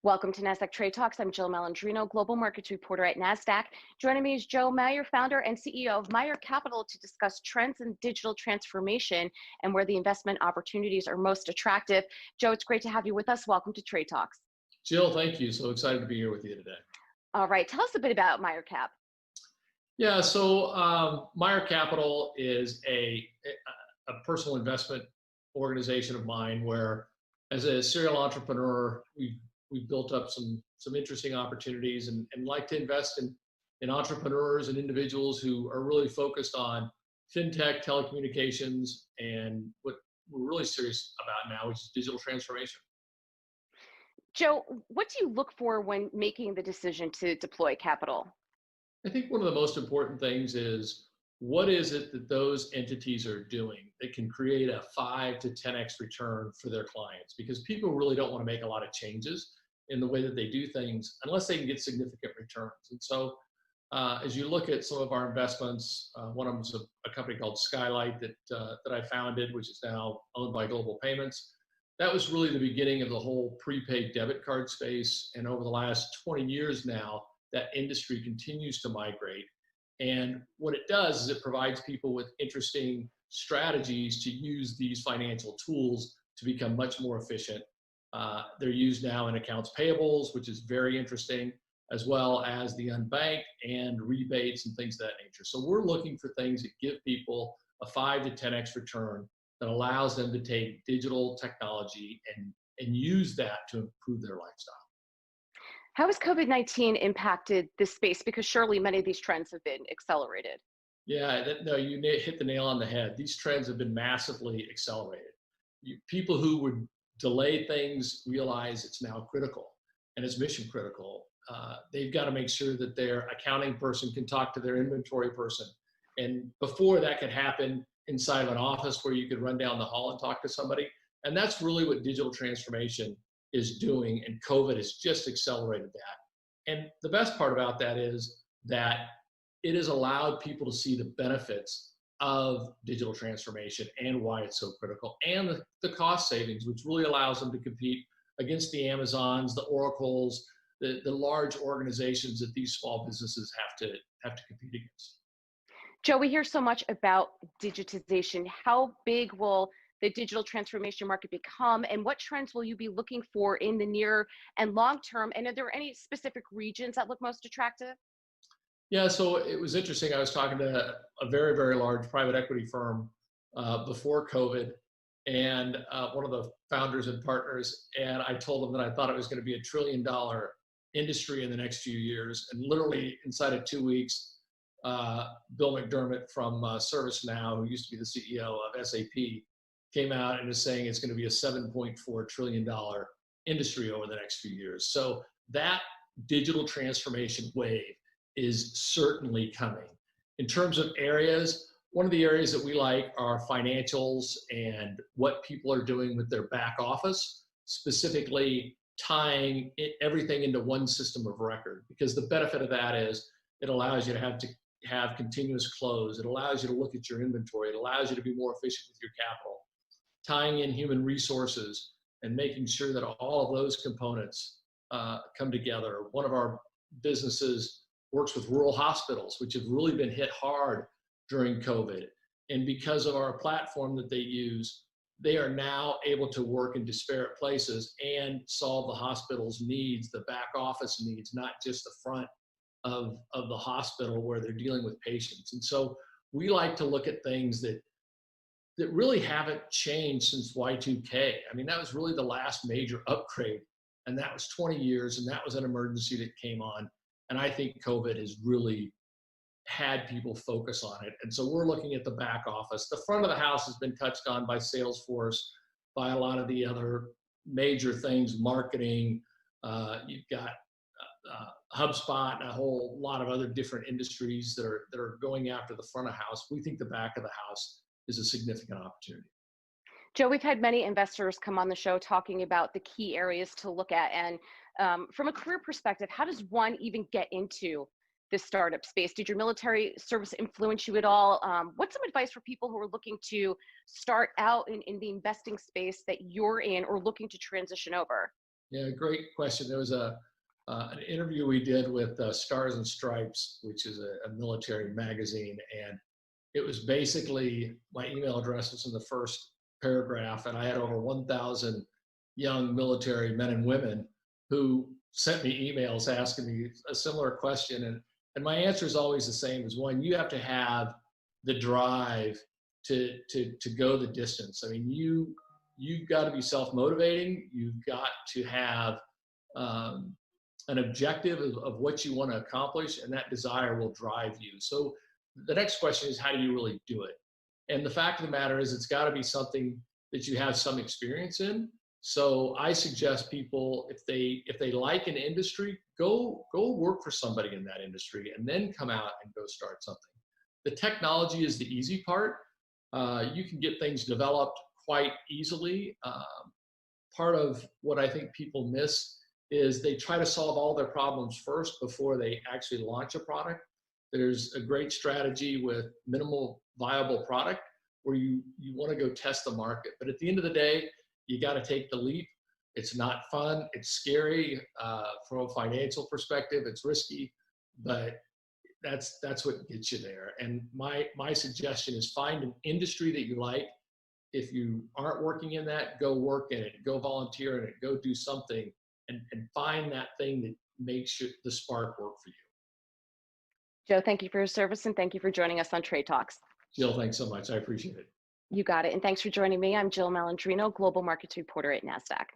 Welcome to Nasdaq Trade Talks. I'm Jill Malandrino, Global Markets Reporter at Nasdaq. Joining me is Joe Meyer, founder and CEO of Meyer Capital, to discuss trends in digital transformation and where the investment opportunities are most attractive. Joe, it's great to have you with us. Welcome to Trade Talks. Jill, thank you. So excited to be here with you today. All right, tell us a bit about Meyer Cap. Yeah, so Meyer Capital is a personal investment organization of mine where, as a serial entrepreneur, we've built up some interesting opportunities and like to invest in entrepreneurs and individuals who are really focused on fintech, telecommunications, and what we're really serious about now, which is digital transformation. Joe, what do you look for when making the decision to deploy capital? I think one of the most important things is what is it that those entities are doing that can create a 5 to 10x return for their clients? Because people really don't want to make a lot of changes in the way that they do things unless they can get significant returns. And so, as you look at some of our investments, one of them is a company called Skylight that I founded, which is now owned by Global Payments. That was really the beginning of the whole prepaid debit card space. And over the last 20 years now, that industry continues to migrate. And what it does is it provides people with interesting strategies to use these financial tools to become much more efficient. They're used now in accounts payables, which is very interesting, as well as the unbanked and rebates and things of that nature. So we're looking for things that give people a 5 to 10x return that allows them to take digital technology and use that to improve their lifestyle. How has COVID-19 impacted this space? Because surely many of these trends have been accelerated. Yeah, no, you hit the nail on the head. These trends have been massively accelerated. People who would delay things realize it's now critical and it's mission critical. They've got to make sure that their accounting person can talk to their inventory person. And before that could happen inside of an office where you could run down the hall and talk to somebody. And that's really what digital transformation is doing. And COVID has just accelerated that. And the best part about that is that it has allowed people to see the benefits of digital transformation and why it's so critical, and the cost savings, which really allows them to compete against the Amazons, the Oracles, the large organizations that these small businesses have to compete against. Joe, we hear so much about digitization. How big will the digital transformation market become, and what trends will you be looking for in the near and long term? And are there any specific regions that look most attractive? Yeah, so it was interesting. I was talking to a very, very large private equity firm before COVID, and one of the founders and partners, and I told them that I thought it was going to be $1 trillion industry in the next few years. And literally inside of 2 weeks, Bill McDermott from ServiceNow, who used to be the CEO of SAP, came out and is saying it's going to be a $7.4 trillion industry over the next few years. So that digital transformation wave is certainly coming. In terms of areas, one of the areas that we like are financials and what people are doing with their back office, specifically tying everything into one system of record. Because the benefit of that is it allows you to have continuous close. It allows you to look at your inventory. It allows you to be more efficient with your capital. Tying in human resources and making sure that all of those components come together. One of our businesses works with rural hospitals, which have really been hit hard during COVID. And because of our platform that they use, they are now able to work in disparate places and solve the hospital's needs, the back office needs, not just the front of the hospital where they're dealing with patients. And so we like to look at things that really haven't changed since Y2K. I mean, that was really the last major upgrade, and that was 20 years, and that was an emergency that came on. And I think COVID has really had people focus on it. And so we're looking at the back office. The front of the house has been touched on by Salesforce, by a lot of the other major things, marketing. You've got HubSpot and a whole lot of other different industries that are going after the front of house. We think the back of the house is a significant opportunity. Joe, we've had many investors come on the show talking about the key areas to look at. And from a career perspective, how does one even get into this startup space? Did your military service influence you at all? What's some advice for people who are looking to start out in the investing space that you're in or looking to transition over? Yeah, great question. There was an interview we did with Stars and Stripes, which is a military magazine, and it was basically my email address was in the first paragraph, and I had over 1,000 young military men and women who sent me emails asking me a similar question, and my answer is always the same: is one, you have to have the drive to go the distance. I mean, you've got to be self-motivating. You've got to have um, an objective of what you want to accomplish, and that desire will drive you. So the next question is, how do you really do it? And the fact of the matter is, it's got to be something that you have some experience in. So I suggest people, if they like an industry, go work for somebody in that industry, and then come out and go start something. The technology is the easy part. You can get things developed quite easily. Part of what I think people miss is they try to solve all their problems first before they actually launch a product. There's a great strategy with minimal viable product where you want to go test the market. But at the end of the day, you got to take the leap. It's not fun. It's scary from a financial perspective. It's risky, but that's what gets you there. And my suggestion is find an industry that you like. If you aren't working in that, go work in it, go volunteer in it, go do something, and find that thing that makes the spark work for you. Joe, thank you for your service and thank you for joining us on Trade Talks. Jill, thanks so much. I appreciate it. You got it. And thanks for joining me. I'm Jill Malandrino, Global Markets Reporter at Nasdaq.